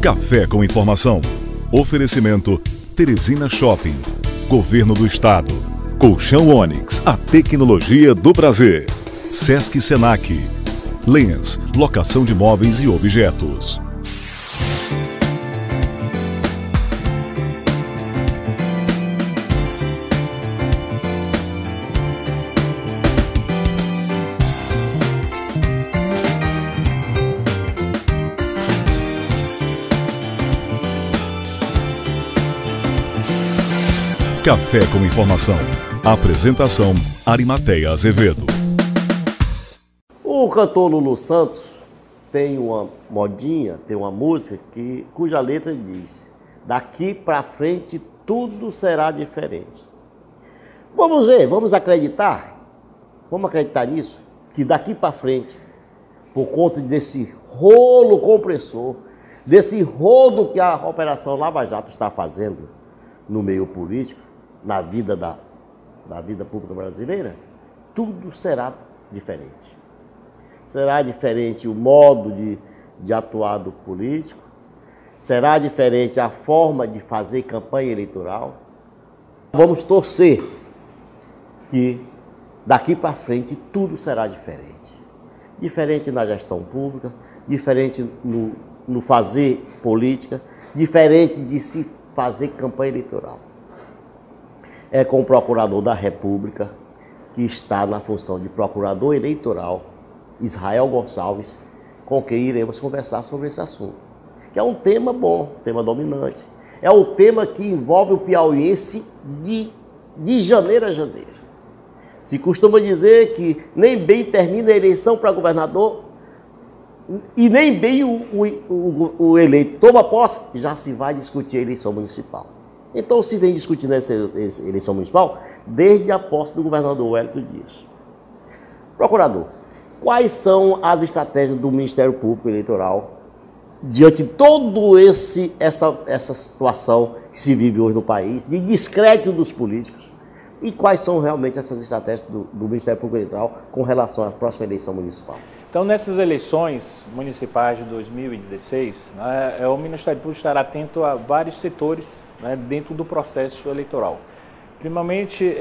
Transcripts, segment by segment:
Café com informação. Oferecimento Teresina Shopping. Governo do Estado. Colchão Onyx, a tecnologia do prazer. Sesc Senac. Lens, locação de móveis e objetos. Café com informação. Apresentação: Arimateia Azevedo. O cantor Lulu Santos tem uma modinha, tem uma música cuja letra diz: daqui pra frente tudo será diferente. Vamos ver, vamos acreditar nisso, que daqui pra frente, por conta desse rolo compressor, desse rodo que a Operação Lava Jato está fazendo no meio político, na vida da vida pública brasileira, tudo será diferente. Será diferente o modo de atuar do político, será diferente a forma de fazer campanha eleitoral. Vamos torcer que daqui para frente tudo será diferente. Diferente na gestão pública, diferente no fazer política, diferente de se fazer campanha eleitoral. É com o procurador da República, que está na função de procurador eleitoral, Israel Gonçalves, com quem iremos conversar sobre esse assunto. Que é um tema bom, tema dominante. É o tema que envolve o piauiense de janeiro a janeiro. Se costuma dizer que nem bem termina a eleição para governador e nem bem o eleito toma posse, já se vai discutir a eleição municipal. Então se vem discutindo essa eleição municipal desde a posse do governador Wellington Dias. Procurador, quais são as estratégias do Ministério Público Eleitoral diante de toda essa situação que se vive hoje no país, de descrédito dos políticos, e quais são realmente essas estratégias do Ministério Público Eleitoral com relação à próxima eleição municipal? Então, nessas eleições municipais de 2016, o Ministério Público estará atento a vários setores, dentro do processo eleitoral. Primeiramente,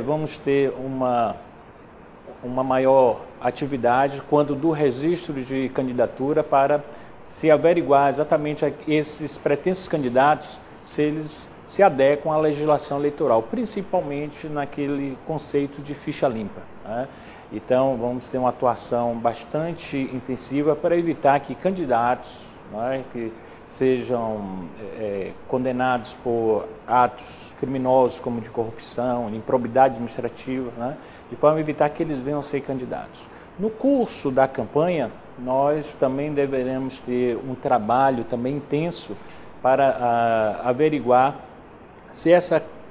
vamos ter uma maior atividade quando do registro de candidatura para se averiguar exatamente esses pretensos candidatos, se eles se adequam à legislação eleitoral, principalmente naquele conceito de ficha limpa. Então, vamos ter uma atuação bastante intensiva para evitar que candidatos que sejam condenados por atos criminosos como de corrupção, de improbidade administrativa, de forma a evitar que eles venham a ser candidatos. No curso da campanha, nós também deveremos ter um trabalho também intenso para averiguar se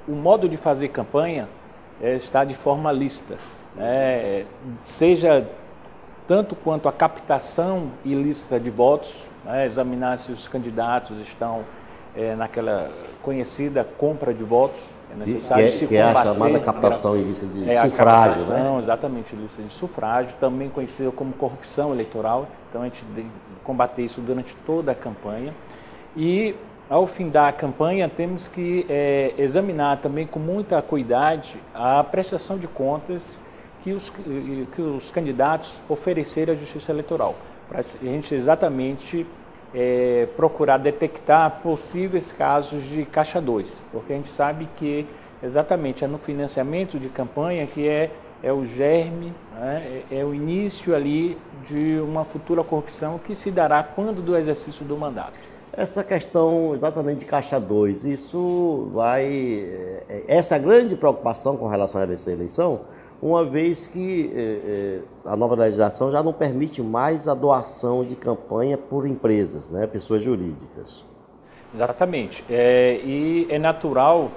o modo de fazer campanha está de forma lícita. Seja tanto quanto a captação ilícita de votos, examinar se os candidatos estão naquela conhecida compra de votos. É necessário se combater, é a chamada captação ilícita de sufrágio, captação, exatamente, ilícita de sufrágio, também conhecida como corrupção eleitoral. Então a gente tem que combater isso durante toda a campanha. E ao findar a campanha, temos que examinar também com muita cuidado a prestação de contas que os candidatos oferecerem à Justiça Eleitoral, para a gente exatamente procurar detectar possíveis casos de caixa 2, porque a gente sabe que exatamente é no financiamento de campanha que é o germe, é o início ali de uma futura corrupção que se dará quando do exercício do mandato. Essa questão exatamente de caixa 2, essa é a grande preocupação com relação a essa eleição, uma vez que a nova legislação já não permite mais a doação de campanha por empresas, pessoas jurídicas. Exatamente. E é natural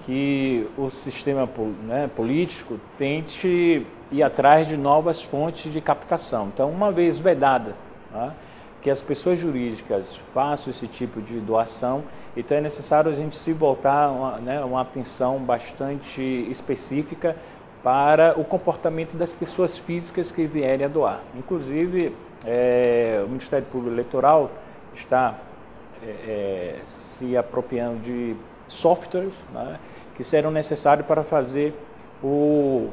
que o sistema político tente ir atrás de novas fontes de captação. Então, uma vez vedada, que as pessoas jurídicas façam esse tipo de doação, então é necessário a gente se voltar a uma atenção bastante específica para o comportamento das pessoas físicas que vierem a doar. Inclusive, o Ministério Público Eleitoral está se apropriando de softwares, né, que serão necessários para fazer um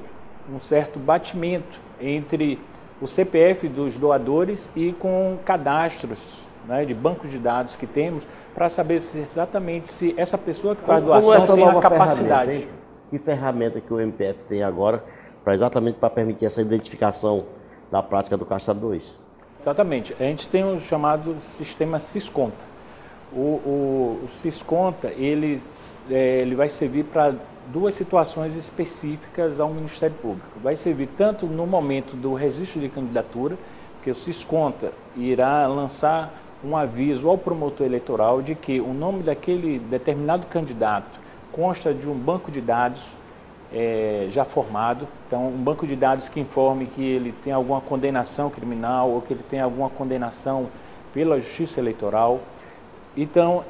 certo batimento entre o CPF dos doadores e com cadastros, né, de bancos de dados que temos, para saber exatamente se essa pessoa que faz doação tem a capacidade. Que ferramenta que o MPF tem agora exatamente para permitir essa identificação da prática do Caixa 2? Exatamente. A gente tem o chamado sistema Sisconta. O Sisconta, ele vai servir para duas situações específicas ao Ministério Público. Vai servir tanto no momento do registro de candidatura, que o Sisconta irá lançar um aviso ao promotor eleitoral de que o nome daquele determinado candidato consta de um banco de dados já formado. Então, um banco de dados que informe que ele tem alguma condenação criminal ou que ele tem alguma condenação pela Justiça Eleitoral. Então,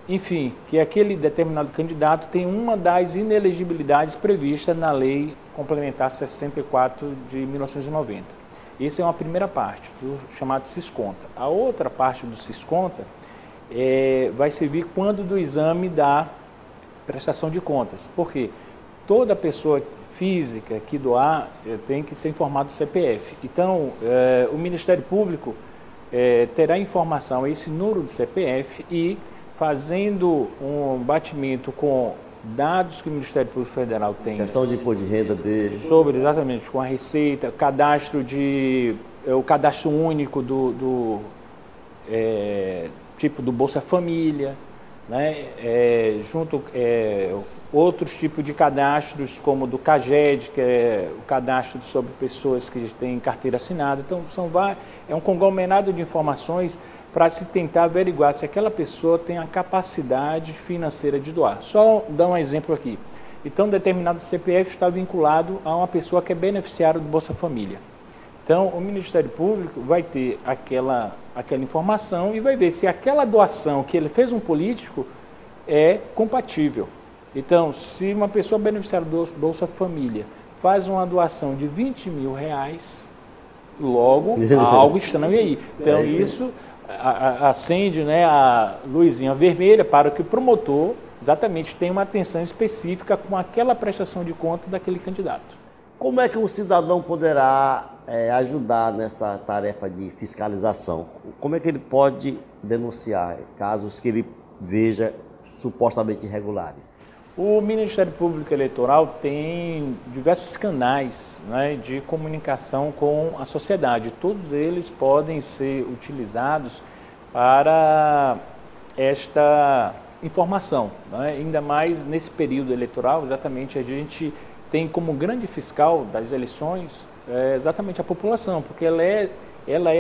enfim, que aquele determinado candidato tem uma das inelegibilidades previstas na Lei Complementar 64 de 1990. Essa é uma primeira parte do chamado Sisconta. A outra parte do Sisconta vai servir quando do exame da prestação de contas. Por quê? Toda pessoa física que doar tem que ser informado do CPF. Então, o Ministério Público terá informação a esse número do CPF e, fazendo um batimento com dados que o Ministério Público Federal tem. Questão de imposto de renda dele. Sobre, exatamente, com a receita, o cadastro único tipo do Bolsa Família, né? Outros tipos de cadastros, como do CAGED, que é o cadastro sobre pessoas que têm carteira assinada. Então, é um conglomerado de informações para se tentar averiguar se aquela pessoa tem a capacidade financeira de doar. Só dar um exemplo aqui. Então, determinado CPF está vinculado a uma pessoa que é beneficiária do Bolsa Família. Então, o Ministério Público vai ter aquela informação e vai ver se aquela doação que ele fez um político é compatível. Então, se uma pessoa beneficiária do Bolsa Família faz uma doação de R$20 mil, logo há algo estranho aí. Então, isso acende, né, a luzinha vermelha para que o promotor exatamente tenha uma atenção específica com aquela prestação de conta daquele candidato. Como é que o cidadão poderá ajudar nessa tarefa de fiscalização? Como é que ele pode denunciar casos que ele veja supostamente irregulares? O Ministério Público Eleitoral tem diversos canais, né, de comunicação com a sociedade. Todos eles podem ser utilizados para esta informação, né? Ainda mais nesse período eleitoral. Exatamente, a gente tem como grande fiscal das eleições exatamente a população, porque ela é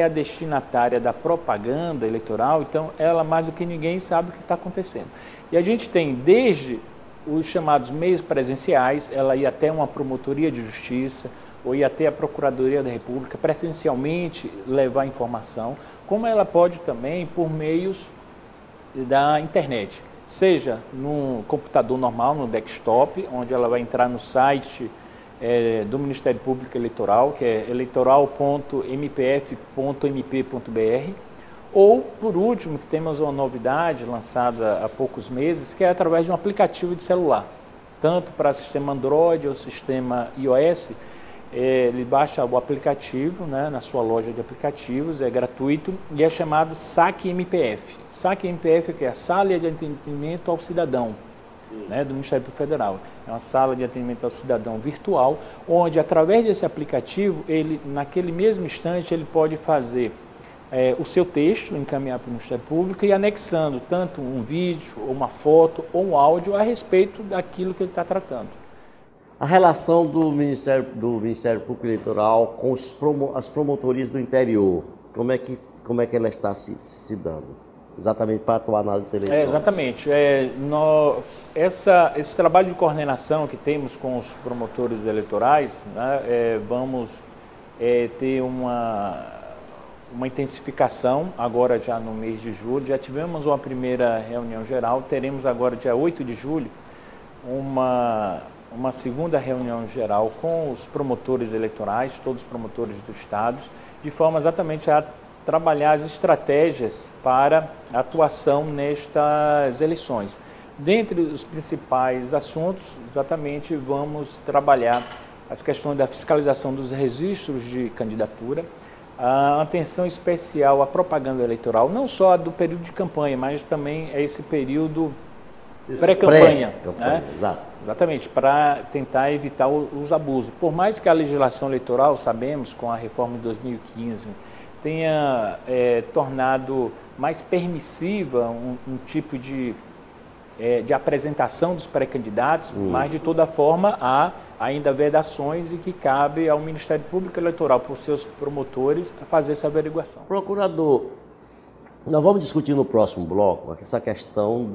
a destinatária da propaganda eleitoral, então ela mais do que ninguém sabe o que está acontecendo. E a gente tem desde os chamados meios presenciais, ela ia até uma promotoria de justiça, ou ia até a Procuradoria da República, presencialmente levar informação, como ela pode também por meios da internet, seja no computador normal, no desktop, onde ela vai entrar no site do Ministério Público Eleitoral, que é eleitoral.mpf.mp.br, ou, por último, que temos uma novidade lançada há poucos meses, que é através de um aplicativo de celular, tanto para sistema Android ou sistema iOS. Ele baixa o aplicativo, né, na sua loja de aplicativos, é gratuito, e é chamado Saque MPF. Saque MPF, que é a Sala de Atendimento ao Cidadão, né, do Ministério Público Federal. É uma sala de atendimento ao cidadão virtual, onde, através desse aplicativo, ele, naquele mesmo instante, ele pode fazer o seu texto, encaminhar para o Ministério Público e anexando tanto um vídeo, ou uma foto, ou um áudio a respeito daquilo que ele está tratando. A relação do Ministério Público Eleitoral com as promotorias do interior, como é que ela está se dando? Exatamente para atuar nas eleições. Exatamente. Esse trabalho de coordenação que temos com os promotores eleitorais, né, vamos ter uma intensificação agora já no mês de julho. Já tivemos uma primeira reunião geral, teremos agora dia 8 de julho uma segunda reunião geral com os promotores eleitorais, todos os promotores do Estado, de forma exatamente a trabalhar as estratégias para atuação nestas eleições. Dentre os principais assuntos, exatamente, vamos trabalhar as questões da fiscalização dos registros de candidatura, a atenção especial à propaganda eleitoral, não só do período de campanha, mas também a esse período pré-campanha. Né? Exatamente, para tentar evitar os abusos. Por mais que a legislação eleitoral, sabemos, com a reforma de 2015, tenha tornado mais permissiva um tipo de apresentação dos pré-candidatos, mas de toda forma há ainda vedações e que cabe ao Ministério Público Eleitoral, por seus promotores, fazer essa averiguação. Procurador, nós vamos discutir no próximo bloco essa questão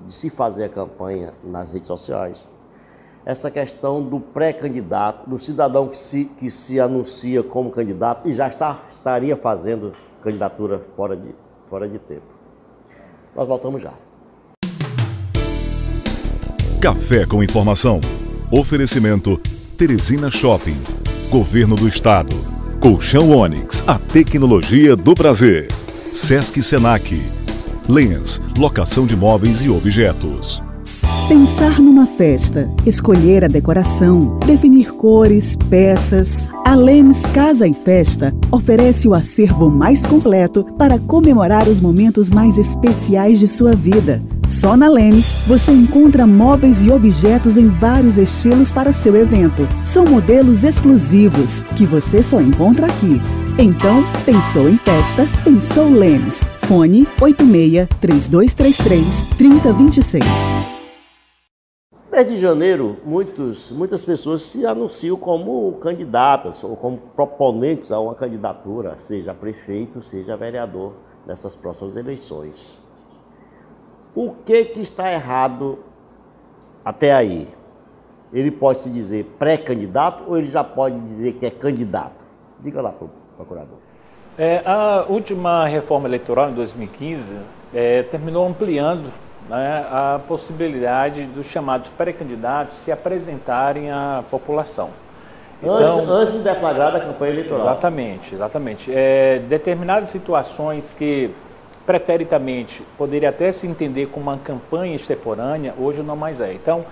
de se fazer a campanha nas redes sociais, essa questão do pré-candidato, do cidadão que se anuncia como candidato e já estaria fazendo candidatura fora de tempo. Nós voltamos já. Café com informação. Oferecimento Teresina Shopping. Governo do Estado. Colchão Onyx, a tecnologia do prazer. Sesc Senac. Lens, locação de móveis e objetos. Pensar numa festa, escolher a decoração, definir cores, peças. A Lens Casa e Festa oferece o acervo mais completo para comemorar os momentos mais especiais de sua vida. Só na Lens você encontra móveis e objetos em vários estilos para seu evento. São modelos exclusivos que você só encontra aqui. Então, pensou em festa? Pensou Lens. Fone 86-3233-3026. Desde janeiro, muitas pessoas se anunciam como candidatas ou como proponentes a uma candidatura, seja prefeito, seja vereador, nessas próximas eleições. O que está errado até aí? Ele pode se dizer pré-candidato ou ele já pode dizer que é candidato? Diga lá, procurador. A última reforma eleitoral, em 2015, terminou ampliando, né, a possibilidade dos chamados pré-candidatos se apresentarem à população. Antes de deflagrar a campanha eleitoral. Exatamente. Determinadas situações que preteritamente poderia até se entender como uma campanha extemporânea, hoje não mais é. Então,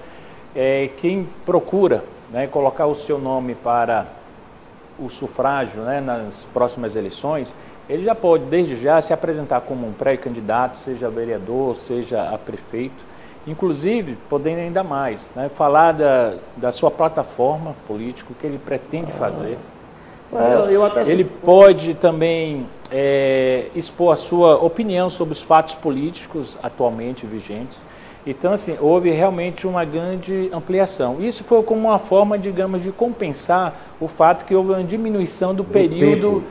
quem procura, né, colocar o seu nome para o sufrágio, né, nas próximas eleições, ele já pode, desde já, se apresentar como um pré-candidato, seja vereador, seja a prefeito, inclusive, podendo ainda mais, né, falar da sua plataforma política, o que ele pretende fazer. Ele pode também expor a sua opinião sobre os fatos políticos atualmente vigentes. Então, assim, houve realmente uma grande ampliação. Isso foi como uma forma, digamos, de compensar o fato que houve uma diminuição do período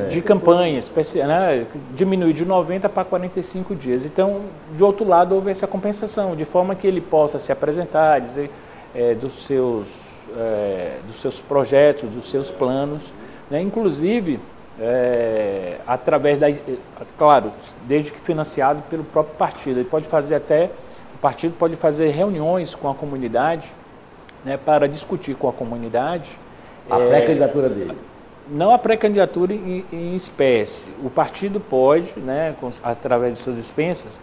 de campanha, né? Diminuiu de 90 para 45 dias. Então, de outro lado, houve essa compensação, de forma que ele possa se apresentar, dizer dos seus projetos, dos seus planos, né? Inclusive, através claro, desde que financiado pelo próprio partido. Ele pode fazer o partido pode fazer reuniões com a comunidade, né, para discutir com a comunidade. A pré-candidatura dele. Não a pré-candidatura em espécie. O partido pode, né, através de suas expensas,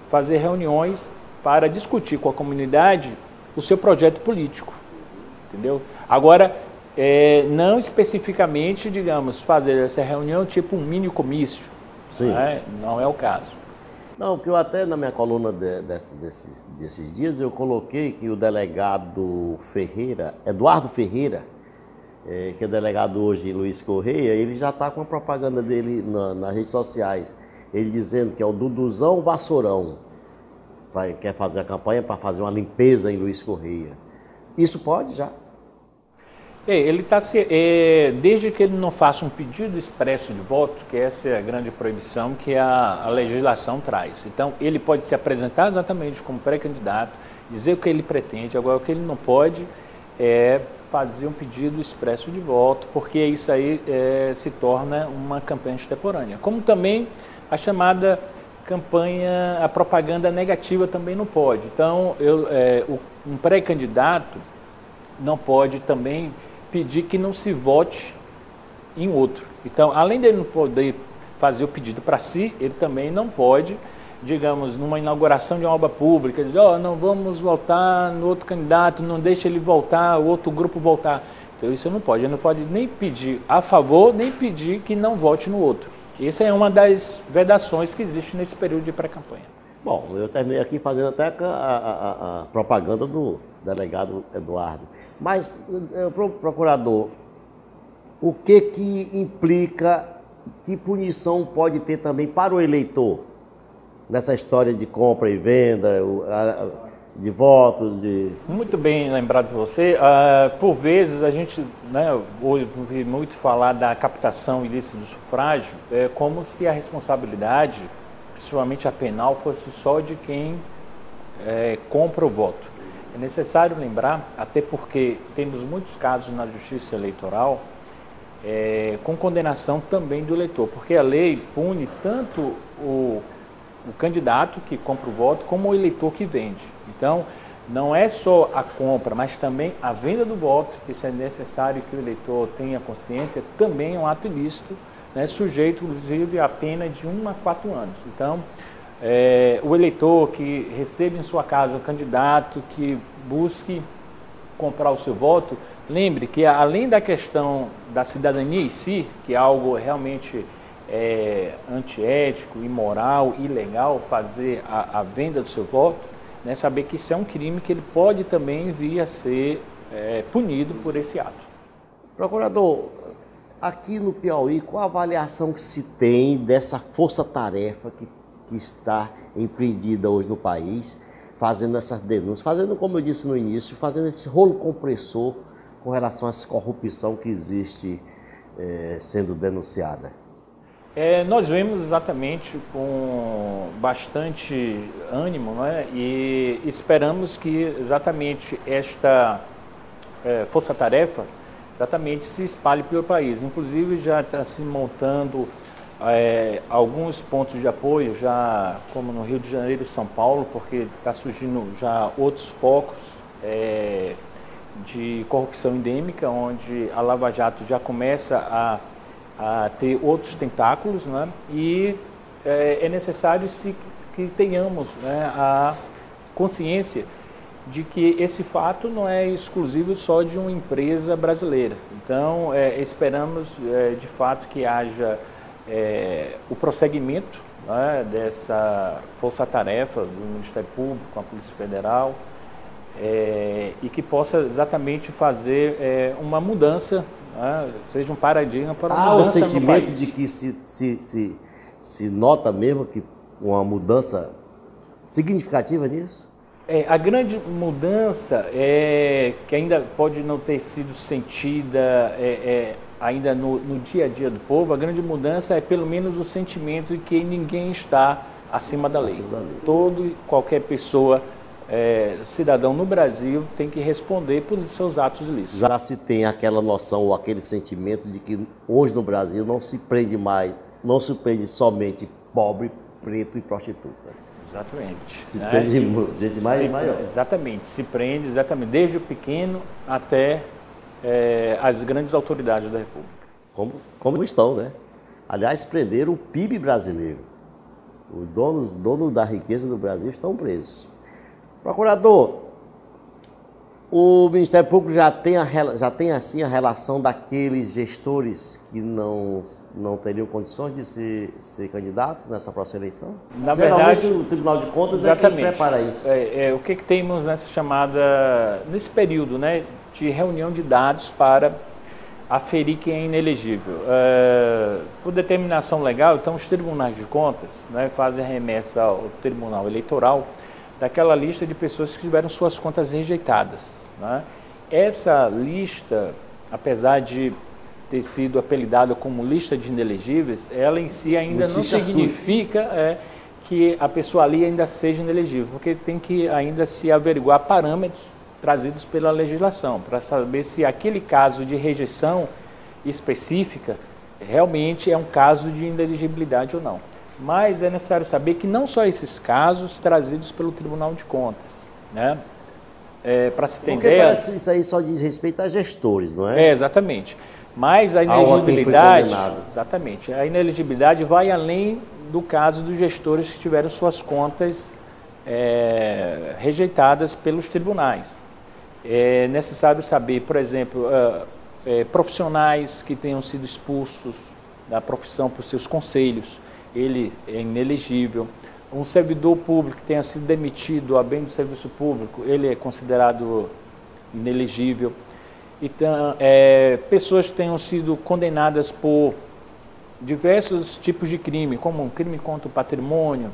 fazer reuniões para discutir com a comunidade o seu projeto político. Entendeu? Agora, não especificamente, digamos, fazer essa reunião tipo um mini comício. Sim. Né? Não é o caso. Não, que eu até na minha coluna desses dias eu coloquei que o delegado Ferreira, Eduardo Ferreira, que é delegado hoje em Luiz Correia, ele já está com a propaganda dele nas redes sociais. Ele dizendo que é o Duduzão Vassourão, quer fazer a campanha para fazer uma limpeza em Luiz Correia. Isso pode já? Ele está desde que ele não faça um pedido expresso de voto, que essa é a grande proibição que a legislação traz. Então, ele pode se apresentar exatamente como pré-candidato, dizer o que ele pretende. Agora, o que ele não pode é fazer um pedido expresso de voto, porque isso aí se torna uma campanha extemporânea. Como também a chamada campanha, a propaganda negativa também não pode. Então, um pré-candidato não pode também pedir que não se vote em outro. Então, além de ele não poder fazer o pedido para si, ele também não pode, digamos, numa inauguração de uma obra pública, dizer, não vamos votar no outro candidato, não deixa ele voltar, o outro grupo voltar. Então, isso não pode. Ele não pode nem pedir a favor, nem pedir que não vote no outro. Essa é uma das vedações que existe nesse período de pré-campanha. Bom, eu terminei aqui fazendo até a propaganda do delegado Eduardo. Mas, procurador, o que implica, que punição pode ter também para o eleitor nessa história de compra e venda, de voto? Muito bem lembrado por você. Por vezes a gente ouve muito falar da captação ilícita do sufrágio, como se a responsabilidade, principalmente a penal, fosse só de quem compra o voto. É necessário lembrar, até porque temos muitos casos na justiça eleitoral, com condenação também do eleitor, porque a lei pune tanto o candidato que compra o voto como o eleitor que vende. Então, não é só a compra, mas também a venda do voto, que isso é necessário que o eleitor tenha consciência, também é um ato ilícito, sujeito, inclusive, a pena de 1 a 4 anos. Então, o eleitor que recebe em sua casa um candidato que busque comprar o seu voto, lembre que, além da questão da cidadania em si, que é algo realmente antiético, imoral, ilegal, fazer a venda do seu voto, saber que isso é um crime que ele pode também vir a ser punido por esse ato. Procurador, aqui no Piauí, qual a avaliação que se tem dessa força-tarefa que está empreendida hoje no país, fazendo essas denúncias, fazendo, como eu disse no início, fazendo esse rolo compressor com relação a essa corrupção que existe sendo denunciada? Nós vemos exatamente com bastante ânimo, e esperamos que exatamente esta força-tarefa exatamente se espalhe pelo país. Inclusive já está se montando alguns pontos de apoio, já como no Rio de Janeiro e São Paulo, porque está surgindo já outros focos de corrupção endêmica, onde a Lava Jato já começa a ter outros tentáculos, e é necessário que tenhamos a consciência de que esse fato não é exclusivo só de uma empresa brasileira. Então, esperamos de fato que haja o prosseguimento dessa força-tarefa do Ministério Público, com a Polícia Federal, e que possa exatamente fazer uma mudança, seja um paradigma para uma mudança no país. Há o sentimento de que se nota mesmo que uma mudança significativa nisso? A grande mudança que ainda pode não ter sido sentida ainda no dia a dia do povo, a grande mudança é pelo menos o sentimento de que ninguém está acima da lei. Qualquer pessoa, cidadão no Brasil, tem que responder por seus atos ilícitos. Já se tem aquela noção ou aquele sentimento de que hoje no Brasil não se prende mais, não se prende somente pobre, preto e prostituta. Exatamente. Se prende gente maior. Exatamente, se prende desde o pequeno até as grandes autoridades da República. Como estão, né? Aliás, prenderam o PIB brasileiro. Os donos da riqueza do Brasil estão presos. Procurador, o Ministério Público já tem assim a relação daqueles gestores que não teriam condições de ser candidatos nessa próxima eleição? Na verdade, o Tribunal de Contas é quem prepara isso. O que temos nesse período, de reunião de dados para aferir quem é inelegível? Por determinação legal, então os tribunais de contas fazem a remessa ao Tribunal Eleitoral daquela lista de pessoas que tiveram suas contas rejeitadas. Essa lista, apesar de ter sido apelidada como lista de inelegíveis, ela em si ainda não significa que a pessoa ali ainda seja inelegível, porque tem que ainda se averiguar parâmetros trazidos pela legislação, para saber se aquele caso de rejeição específica realmente é um caso de inelegibilidade ou não. Mas é necessário saber que não só esses casos trazidos pelo Tribunal de Contas, para se ter ideia... Porque parece que isso aí só diz respeito a gestores, não é? Exatamente. Mas a inelegibilidade, exatamente, a inelegibilidade vai além do caso dos gestores que tiveram suas contas rejeitadas pelos tribunais. É necessário saber, por exemplo, profissionais que tenham sido expulsos da profissão por seus conselhos, ele é inelegível. Um servidor público que tenha sido demitido a bem do serviço público, ele é considerado inelegível. Então, pessoas que tenham sido condenadas por diversos tipos de crime, como um crime contra o patrimônio,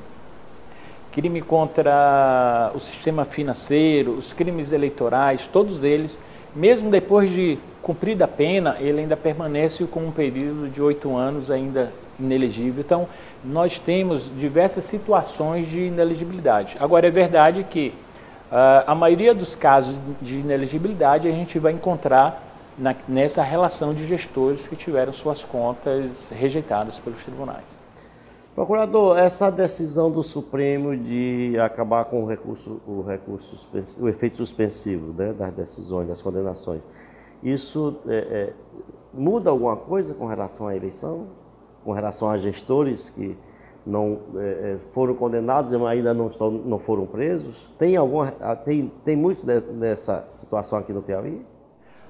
crime contra o sistema financeiro, os crimes eleitorais, todos eles, mesmo depois de cumprida a pena, ele ainda permanece com um período de 8 anos ainda inelegível. Então, nós temos diversas situações de inelegibilidade. Agora, é verdade que a maioria dos casos de inelegibilidade a gente vai encontrar nessa relação de gestores que tiveram suas contas rejeitadas pelos tribunais. Procurador, essa decisão do Supremo de acabar com o efeito suspensivo, né, das decisões, das condenações, isso muda alguma coisa com relação à eleição? Com relação a gestores que não foram condenados e ainda não foram presos? Tem muitos dessa situação aqui no Piauí?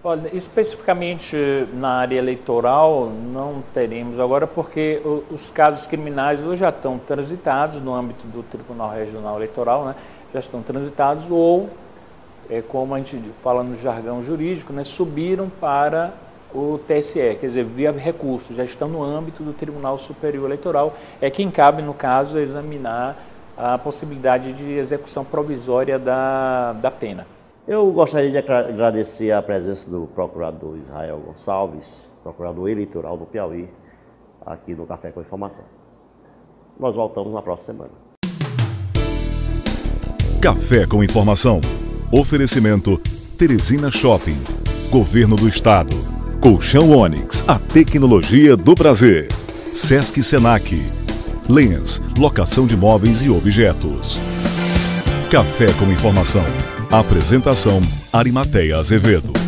Olha, especificamente na área eleitoral não teremos agora, porque os casos criminais hoje já estão transitados no âmbito do Tribunal Regional Eleitoral, né? Já estão transitados ou, como a gente fala no jargão jurídico, né, subiram para o TSE, quer dizer, via recurso, já estão no âmbito do Tribunal Superior Eleitoral, é quem cabe, no caso, examinar a possibilidade de execução provisória da pena. Eu gostaria de agradecer a presença do procurador Israel Gonçalves, procurador eleitoral do Piauí, aqui no Café com Informação. Nós voltamos na próxima semana. Café com Informação. Oferecimento Teresina Shopping, Governo do Estado. Colchão Onyx, a tecnologia do prazer. Sesc Senac. Lens, locação de móveis e objetos. Café com Informação. Apresentação: Arimateia Azevedo.